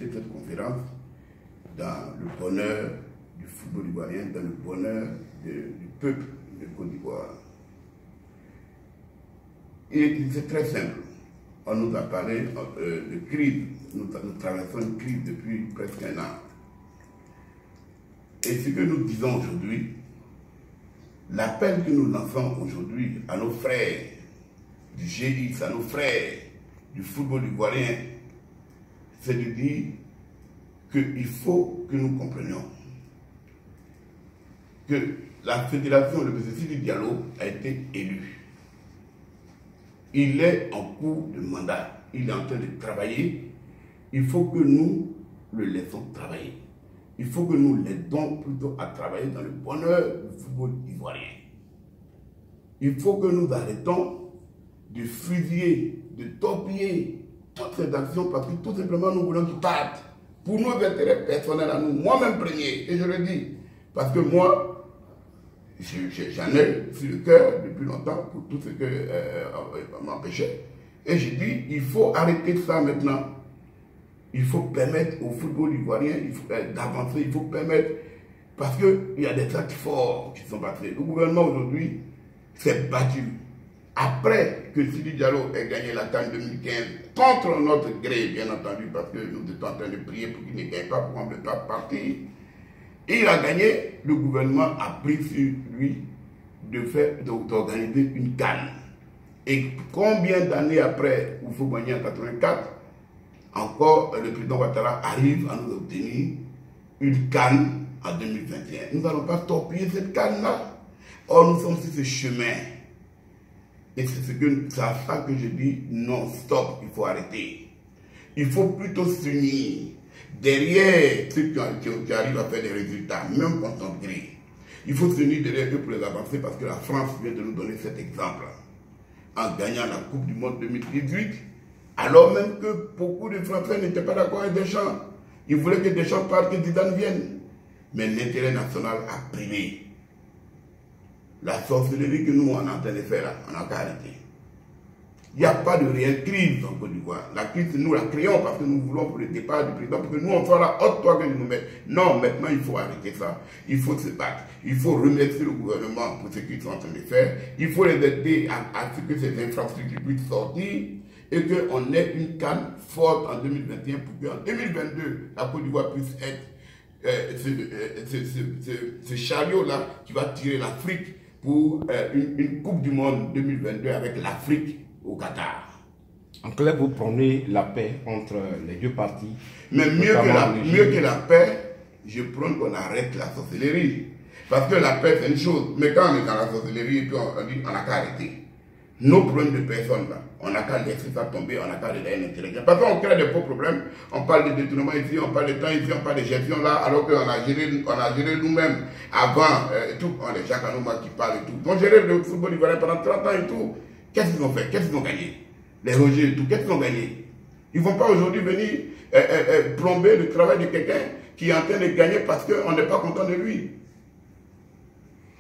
lancé cette conférence dans le bonheur du football ivoirien, dans le bonheur du peuple de Côte d'Ivoire. Et c'est très simple. On nous a parlé de crise. Nous traversons une crise depuis presque un an. Et ce que nous disons aujourd'hui, l'appel que nous lançons aujourd'hui à nos frères du GX, à nos frères du football ivoirien, c'est de dire qu'il faut que nous comprenions que la fédération, le M. Sidi Diallo, a été élu. Il est en cours de mandat, il est en train de travailler. Il faut que nous le laissons travailler. Il faut que nous l'aidons plutôt à travailler dans le bonheur du football ivoirien. Il faut que nous arrêtons de fusiller, de torpiller toutes ces actions parce que tout simplement nous voulons qu'ils partent pour nos intérêts personnels à nous, moi-même premier, et je le dis, parce que moi, j'en ai sur le cœur depuis longtemps pour tout ce que m'empêchait. Et j'ai dit, il faut arrêter ça maintenant. Il faut permettre au football ivoirien d'avancer, il faut permettre, parce qu'il y a des actes forts qui sont passés. Le gouvernement aujourd'hui s'est battu. Après que Sidi Diallo ait gagné la CAN 2015, contre notre gré, bien entendu, parce que nous étions en train de prier pour qu'il ne gagne pas, pour qu'on ne peut pas partir. Et il a gagné, le gouvernement a pris sur lui d'organiser une CAN. Et combien d'années après, il faut gagner en 84, encore le président Ouattara arrive à nous obtenir une CAN en 2021. Nous n'allons pas torpiller cette CAN-là. Or, nous sommes sur ce chemin. Et c'est à ça que je dis non, stop, il faut arrêter. Il faut plutôt s'unir derrière ceux qui arrivent à faire des résultats, même quand on grille. Il faut s'unir derrière eux pour les avancer parce que la France vient de nous donner cet exemple. En gagnant la Coupe du Monde 2018, alors même que beaucoup de Français n'étaient pas d'accord avec Deschamps. Ils voulaient que Deschamps parte, que Zidane vienne. Mais l'intérêt national a primé. La sorcellerie que nous on est en train de faire là, on n'a qu'à arrêter. Il n'y a pas de réelle crise en Côte d'Ivoire. La crise, nous la créons parce que nous voulons pour le départ du président, pour que nous on soit là, haute toi que nous mettons. Non, maintenant il faut arrêter ça. Il faut se battre. Il faut remercier le gouvernement pour ce qu'ils sont en train de faire. Il faut les aider à ce que ces infrastructures puissent sortir et qu'on ait une CAN forte en 2021 pour qu'en 2022, la Côte d'Ivoire puisse être ce chariot-là qui va tirer l'Afrique pour une Coupe du Monde 2022 avec l'Afrique au Qatar. En clair, vous prenez la paix entre les deux parties. Mais mieux que la paix, je prends qu'on arrête la sorcellerie. Parce que la paix, c'est une chose. Mais quand on est dans la sorcellerie, et puis on dit on n'a qu'à arrêter. Nos problèmes de personnes, là, on n'a qu'à laisser ça tomber, on n'a qu'à regarder l'intérêt. Parce qu'on crée des faux problèmes, on parle de détournement ici, on parle de temps ici, on parle de gestion là, alors qu'on a géré nous-mêmes avant, et tout. On est Jacques Anouma qui parle et tout. On gérait le football ivoirien pendant 30 ans et tout. Qu'est-ce qu'ils ont fait? Qu'est-ce qu'ils ont gagné? Les Roger et tout, qu'est-ce qu'ils ont gagné? Ils ne vont pas aujourd'hui venir plomber le travail de quelqu'un qui est en train de gagner parce qu'on n'est pas content de lui.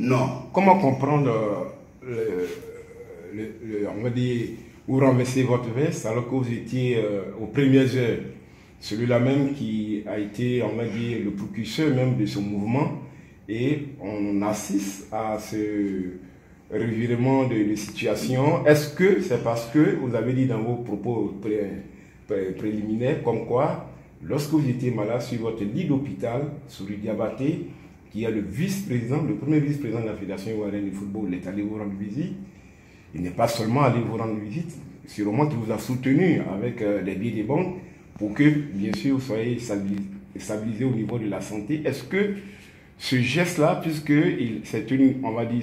Non. Comment comprendre on va dire, vous renversez votre veste alors que vous étiez aux premières heures, celui-là même qui a été, on va dire, le précurseur même de ce mouvement, et on assiste à ce revirement de situation. Est-ce que c'est parce que vous avez dit dans vos propos préliminaires comme quoi, lorsque vous étiez malade sur votre lit d'hôpital, Souri Diabaté, qui est le vice-président, le premier vice-président de la Fédération ivoirienne de football, il est allé vous rendre visite. Il n'est pas seulement allé vous rendre visite, sûrement qu'il vous a soutenu avec les billets des banques pour que, bien sûr, vous soyez stabilisé au niveau de la santé. Est-ce que ce geste-là, puisque c'est une, on va dire,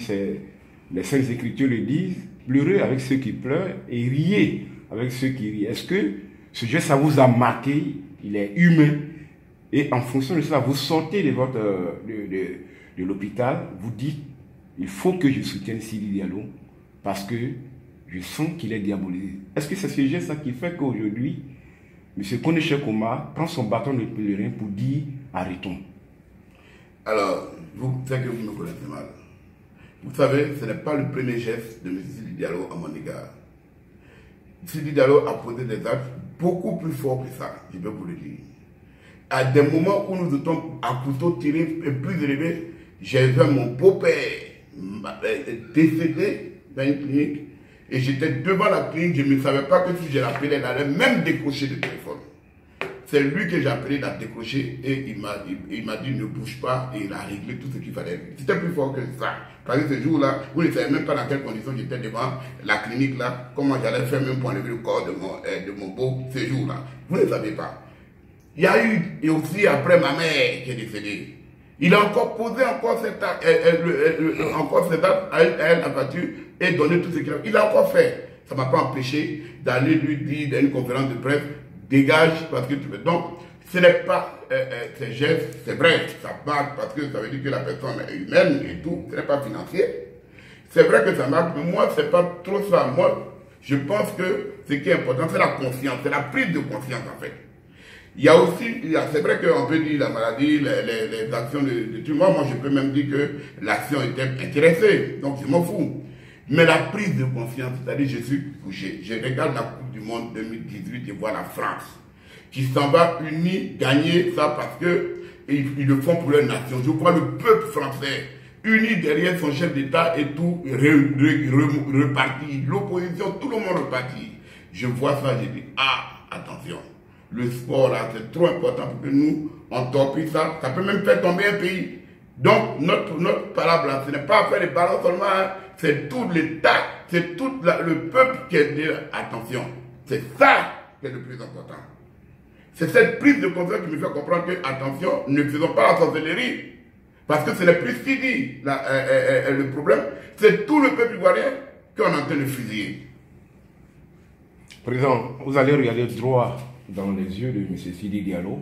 les Saintes Écritures le disent, pleurer avec ceux qui pleurent et rier avec ceux qui rient. Est-ce que ce geste, ça vous a marqué? Il est humain. Et en fonction de ça, vous sortez de l'hôpital, vous dites, il faut que je soutienne Sidi Diallo parce que je sens qu'il est diabolisé. Est-ce que c'est ce geste qui fait qu'aujourd'hui, M. Kone Cheikh Oumar prend son bâton de pèlerin pour dire arrêtons? Alors, vous savez que vous me connaissez mal. Vous savez, ce n'est pas le premier geste de M. Sidi Diallo à mon égard. Sidi Diallo a posé des actes beaucoup plus forts que ça, je peux vous le dire. à des moments où nous étions à couteau tiré plus élevé, j'ai vu mon beau-père décédé dans une clinique et j'étais devant la clinique, je ne savais pas que si je l'appelais, elle allait même décrocher le téléphone. C'est lui que j'ai appelé, il a décroché et il m'a dit ne bouge pas et il a réglé tout ce qu'il fallait. C'était plus fort que ça. Parce que ce jour-là, vous ne savez même pas dans quelles conditions j'étais devant la clinique là, comment j'allais faire même pour enlever le corps de mon beau ce jour-là. Vous ne savez pas. Il y a eu, et aussi après ma mère qui est décédée, il a encore posé encore cet acte, à elle, la voiture, et donné tout ce qu'il a. Il a encore fait. Ça ne m'a pas empêché d'aller lui dire dans une conférence de presse, dégage parce que tu veux. Donc, ce n'est pas ces gestes, c'est vrai, ça marque parce que ça veut dire que la personne est humaine et tout, ce n'est pas financier. C'est vrai que ça marque, mais moi, ce n'est pas trop ça. Moi, je pense que ce qui est important, c'est la conscience, c'est la prise de conscience en fait. Il y a aussi, c'est vrai qu'on peut dire la maladie, les actions de tout. Moi, je peux même dire que l'action était intéressée, donc je m'en fous. Mais la prise de conscience, c'est-à-dire je suis couché, je regarde la Coupe du Monde 2018 et vois la France qui s'en va unie gagner ça parce que ils le font pour leur nation. Je vois le peuple français uni derrière son chef d'État et tout reparti. L'opposition, tout le monde reparti. Je vois ça, je dis, ah, attention. Le sport, là, c'est trop important pour que nous, on torpille ça. Ça peut même faire tomber un pays. Donc, notre parole, là, ce n'est pas faire des ballons seulement, hein, c'est tout l'État, c'est tout le peuple qui est dit, attention. C'est ça qui est le plus important. C'est cette prise de conscience qui me fait comprendre que, attention, ne faisons pas la sorcellerie. Parce que ce n'est plus Sidi, le problème, c'est tout le peuple ivoirien qu'on est en train de fusiller. Président, vous allez regarder droit dans les yeux de M. Sidi Diallo,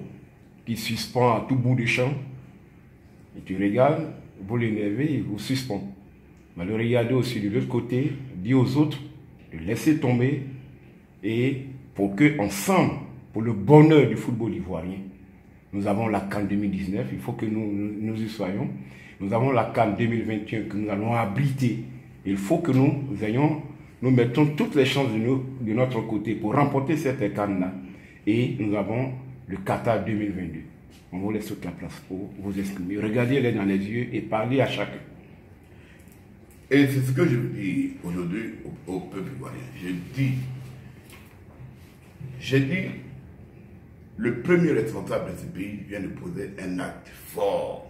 qui suspend à tout bout de champ. Et tu regardes, vous l'énervez, il vous suspend. Mais le regarder aussi de l'autre côté, dit aux autres de laisser tomber et pour que ensemble, pour le bonheur du football ivoirien, nous avons la CAN 2019, il faut que nous y soyons. Nous avons la CAN 2021 que nous allons abriter. Il faut que nous mettons toutes les chances de notre côté pour remporter cette CAN-là. Et nous avons le Qatar 2022. On vous laisse toute la place pour vous exprimer. Regardez-les dans les yeux et parlez à chacun. Et c'est ce que je dis aujourd'hui au peuple ivoirien. J'ai dit, le premier responsable de ce pays vient de poser un acte fort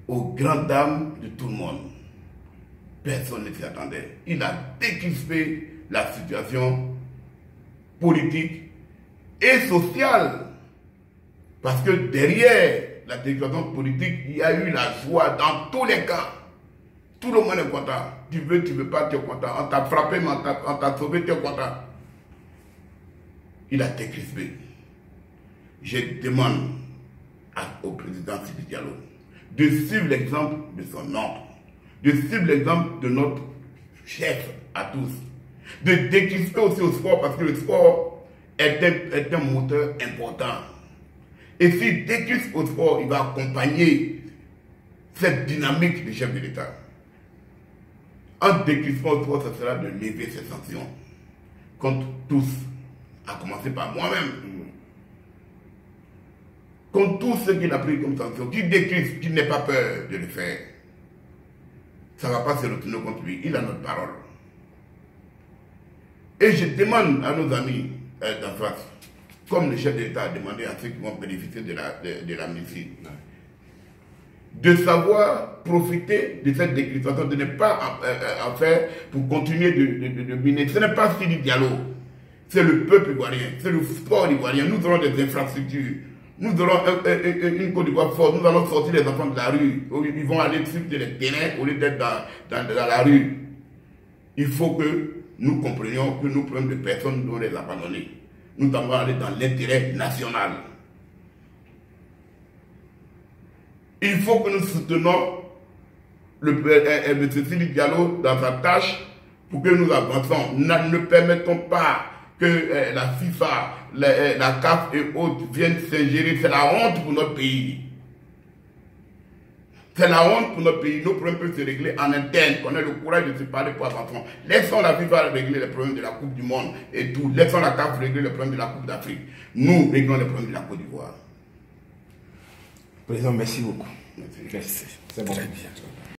aux grandes dames de tout le monde. Personne ne s'y attendait. Il a décrispé la situation politique et sociale. Parce que derrière la déclaration politique, il y a eu la joie dans tous les cas. Tout le monde est content. Tu veux pas, tu es content. On t'a frappé, mais on t'a sauvé, tu es content. Il a décrispé. Je demande au président Sidi Diallo de suivre l'exemple de son ordre, de suivre l'exemple de notre chef à tous, de décrisper aussi au sport parce que le sport est un moteur important. Et s'il décrispe au sport, il va accompagner cette dynamique du chef de l'État. En décrispant au sport, ça sera de lever ces sanctions contre tous, à commencer par moi-même. Contre tous ceux qu'il a pris comme sanction, qui décrispe, qui n'ait pas peur de le faire. Ça ne va pas se retourner contre lui. Il a notre parole. Et je demande à nos amis d'en face, comme le chef d'État a demandé à ceux qui vont bénéficier de l'amnistie, de savoir profiter de cette décrispation, de ne pas en faire pour continuer de miner. Ce n'est pas Sidi Diallo, c'est le peuple ivoirien, c'est le sport ivoirien. Nous aurons des infrastructures, nous aurons une Côte d'Ivoire forte, nous allons sortir les enfants de la rue, ils vont aller sur les terrains au lieu d'être dans la rue. Il faut que nous comprenions que nos problèmes de personnes, nous devons les abandonner. Nous devons aller dans l'intérêt national. Il faut que nous soutenons M. Sidi Diallo dans sa tâche pour que nous avançons. Ne permettons pas que la FIFA, la CAF et autres viennent s'ingérer. C'est la honte pour notre pays. C'est la honte pour notre pays. Nos problèmes peuvent se régler en interne. On a le courage de se parler pour attention. Laissons la FIFA régler les problèmes de la Coupe du Monde et tout. Laissons la CAF régler les problèmes de la Coupe d'Afrique. Nous réglons les problèmes de la Côte d'Ivoire. Président, merci beaucoup. Merci. Merci. C'est bon.